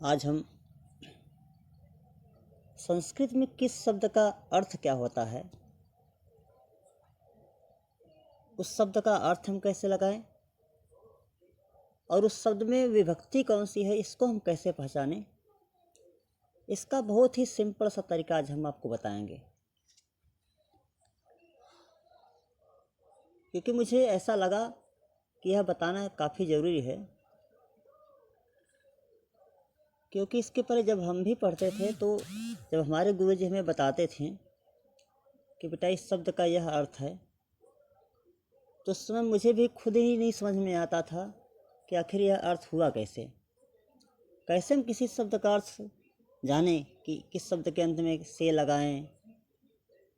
आज हम संस्कृत में किस शब्द का अर्थ क्या होता है, उस शब्द का अर्थ हम कैसे लगाएं और उस शब्द में विभक्ति कौन सी है, इसको हम कैसे पहचानें, इसका बहुत ही सिंपल सा तरीका आज हम आपको बताएंगे। क्योंकि मुझे ऐसा लगा कि यह बताना काफ़ी ज़रूरी है, क्योंकि इसके पहले जब हम भी पढ़ते थे तो जब हमारे गुरुजी हमें बताते थे कि बेटा इस शब्द का यह अर्थ है, तो उस समय मुझे भी खुद ही नहीं समझ में आता था कि आखिर यह अर्थ हुआ कैसे हम किसी शब्द का अर्थ जानें कि किस शब्द के अंत में से लगाएं,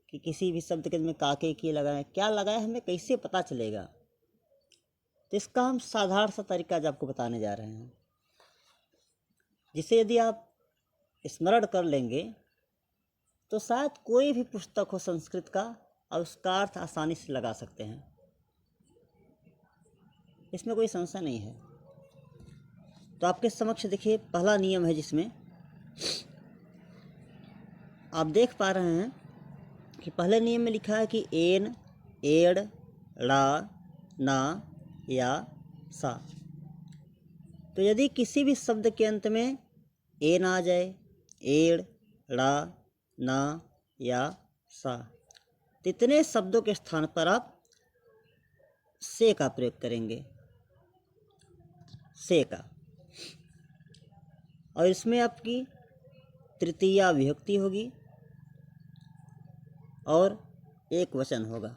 कि किसी भी शब्द के अंत में काके की लगाएं, क्या लगाएं, हमें कैसे पता चलेगा। तो इसका हम साधारण सा तरीका आज आपको बताने जा रहे हैं, जिसे यदि आप स्मरण कर लेंगे तो शायद कोई भी पुस्तक हो संस्कृत का और उसका अर्थ आसानी से लगा सकते हैं, इसमें कोई संशय नहीं है। तो आपके समक्ष देखिए पहला नियम है, जिसमें आप देख पा रहे हैं कि पहले नियम में लिखा है कि एन, एड़, ड़ा, ना या सा। तो यदि किसी भी शब्द के अंत में एन आ जाए, एड़, ड़ा, ना या सा, तो इतने शब्दों के स्थान पर आप से का प्रयोग करेंगे, से का। और इसमें आपकी तृतीया विभक्ति होगी और एक वचन होगा।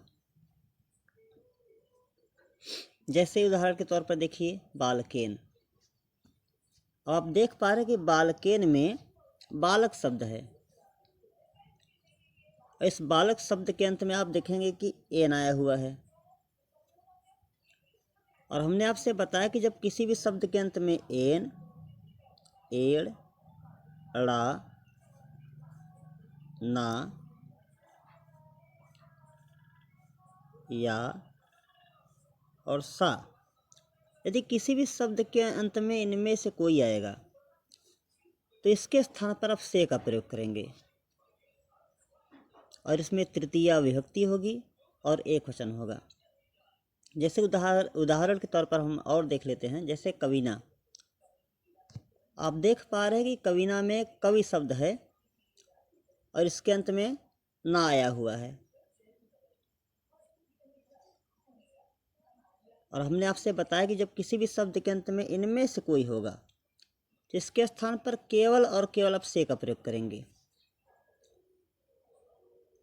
जैसे उदाहरण के तौर पर देखिए बालकेन। आप देख पा रहे हैं कि बालकेन में बालक शब्द है। इस बालक शब्द के अंत में आप देखेंगे कि एन आया हुआ है। और हमने आपसे बताया कि जब किसी भी शब्द के अंत में एन, एड़, ड़ा, ना या और सा, यदि किसी भी शब्द के अंत में इनमें से कोई आएगा तो इसके स्थान पर आप से का प्रयोग करेंगे और इसमें तृतीया विभक्ति होगी और एक वचन होगा। जैसे उदाहरण के तौर पर हम और देख लेते हैं, जैसे कविना। आप देख पा रहे हैं कि कविना में कवि शब्द है और इसके अंत में ना आया हुआ है। और हमने आपसे बताया कि जब किसी भी शब्द के अंत में इनमें से कोई होगा तो इसके स्थान पर केवल और केवल आप से का प्रयोग करेंगे।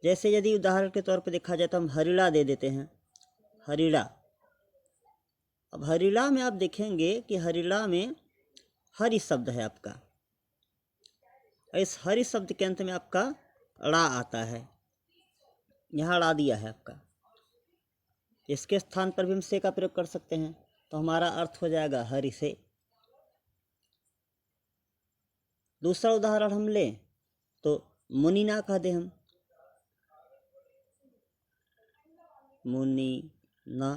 जैसे यदि उदाहरण के तौर पर देखा जाए तो हम हरिड़ा दे देते हैं, हरिड़ा। अब हरिड़ा में आप देखेंगे कि हरिड़ा में हरि शब्द है आपका, और इस हरि शब्द के अंत में आपका ड़ा आता है, यहाँ ड़ा दिया है आपका। इसके स्थान पर भी हम से का प्रयोग कर सकते हैं, तो हमारा अर्थ हो जाएगा हरि से। दूसरा उदाहरण हम लें तो मुनिना कह दे हम, मुनीना।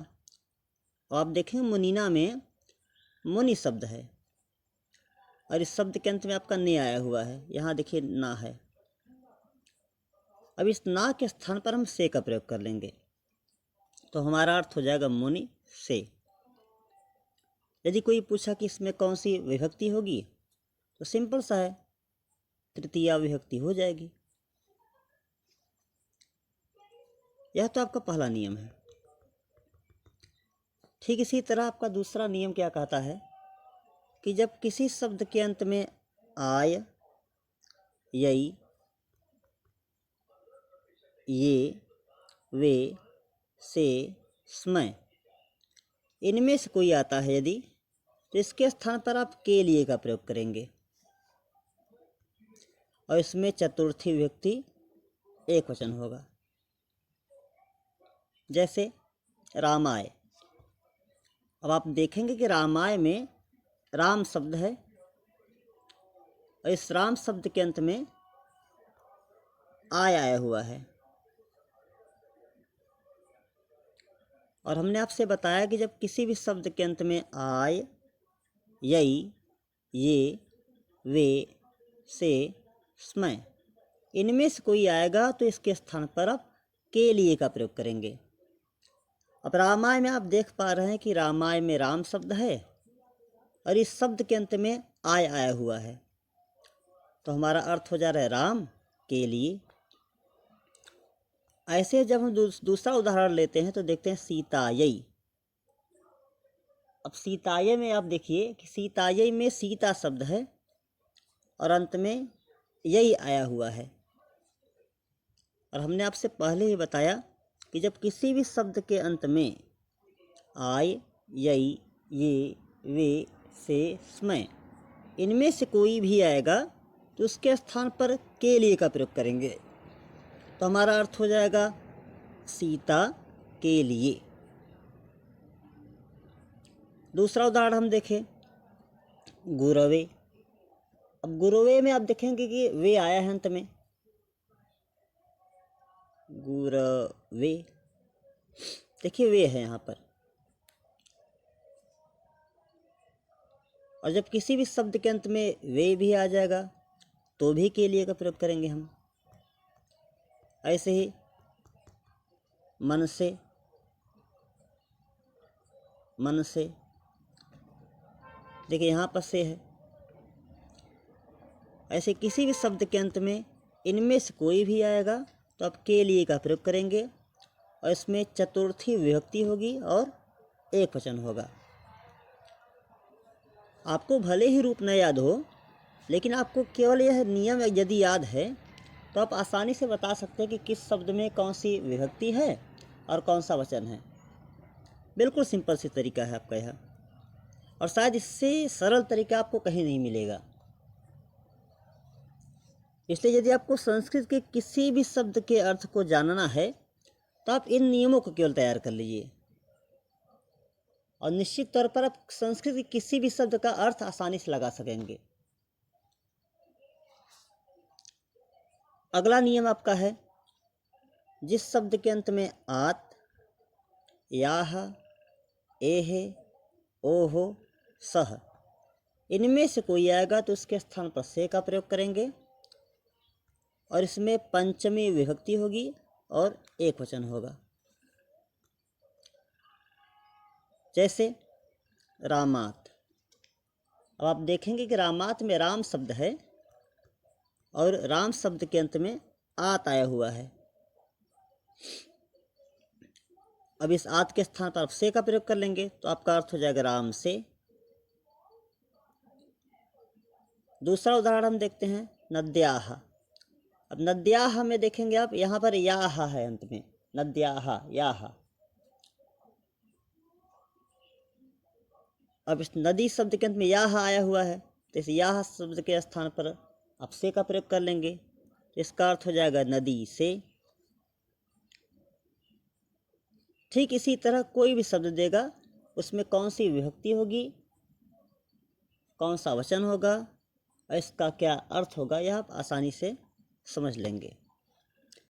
आप देखेंगे मुनीना में मुनि शब्द है और इस शब्द के अंत में आपका ने आया हुआ है, यहाँ देखिए ना है। अब इस ना के स्थान पर हम से का प्रयोग कर लेंगे तो हमारा अर्थ हो जाएगा मुनि से। यदि कोई पूछा कि इसमें कौन सी विभक्ति होगी तो सिंपल सा है, तृतीया विभक्ति हो जाएगी। यह तो आपका पहला नियम है। ठीक इसी तरह आपका दूसरा नियम क्या कहता है कि जब किसी शब्द के अंत में आय, यई, ये, वे, से, स्मय, इनमें से कोई आता है यदि, तो इसके स्थान पर आप के लिए का प्रयोग करेंगे और इसमें चतुर्थी विभक्ति एक वचन होगा। जैसे रामाय। अब आप देखेंगे कि रामाय में राम शब्द है और इस राम शब्द के अंत में आय आया हुआ है। और हमने आपसे बताया कि जब किसी भी शब्द के अंत में आय, यई, ये, वे से स्मय, इनमें से कोई आएगा तो इसके स्थान पर आप के लिए का प्रयोग करेंगे। अब रामायण में आप देख पा रहे हैं कि रामायण में राम शब्द है और इस शब्द के अंत में आय आया हुआ है, तो हमारा अर्थ हो जा रहा है राम के लिए। ऐसे जब हम दूसरा उदाहरण लेते हैं तो देखते हैं सीतायई। अब सीताय में आप देखिए कि सीतायई में सीता शब्द है और अंत में यही आया हुआ है। और हमने आपसे पहले ही बताया कि जब किसी भी शब्द के अंत में आय, यई, ये, वे, से, स्मय, इनमें से कोई भी आएगा तो उसके स्थान पर के लिए का प्रयोग करेंगे, तो हमारा अर्थ हो जाएगा सीता के लिए। दूसरा उदाहरण हम देखें गुरवे। अब गुरवे में आप देखेंगे कि वे आया है अंत में, गुरवे, देखिए वे है यहाँ पर। और जब किसी भी शब्द के अंत में वे भी आ जाएगा तो भी के लिए का प्रयोग करेंगे हम। ऐसे ही मन से, मन से, देखिए यहाँ पर से है। ऐसे किसी भी शब्द के अंत में इनमें से कोई भी आएगा तो आप के लिए का प्रयोग करेंगे और इसमें चतुर्थी विभक्ति होगी और एक वचन होगा। आपको भले ही रूप न याद हो, लेकिन आपको केवल यह नियम यदि याद है तो आप आसानी से बता सकते हैं कि किस शब्द में कौन सी विभक्ति है और कौन सा वचन है। बिल्कुल सिंपल सी तरीका है आपका यह, और शायद इससे सरल तरीका आपको कहीं नहीं मिलेगा। इसलिए यदि आपको संस्कृत के किसी भी शब्द के अर्थ को जानना है तो आप इन नियमों को केवल तैयार कर लीजिए और निश्चित तौर पर आप संस्कृत के किसी भी शब्द का अर्थ आसानी से लगा सकेंगे। अगला नियम आपका है, जिस शब्द के अंत में आत, याह, एहे, ओहो, सह, इनमें से कोई आएगा तो उसके स्थान पर से का प्रयोग करेंगे और इसमें पंचमी विभक्ति होगी और एक वचन होगा। जैसे रामात। अब आप देखेंगे कि रामात में राम शब्द है और राम शब्द के अंत में आत आया हुआ है। अब इस आत के स्थान पर आप से का प्रयोग कर लेंगे तो आपका अर्थ हो जाएगा राम से। दूसरा उदाहरण हम देखते हैं नद्याह। अब नद्याह में देखेंगे आप, यहाँ पर याह है अंत में, नद्याह, याह। अब इस नदी शब्द के अंत में याह आया हुआ है तो इस याह शब्द के स्थान पर आप से का प्रयोग कर लेंगे तो इसका अर्थ हो जाएगा नदी से। ठीक इसी तरह कोई भी शब्द देगा उसमें कौन सी विभक्ति होगी, कौन सा वचन होगा और इसका क्या अर्थ होगा, यह आप आसानी से समझ लेंगे।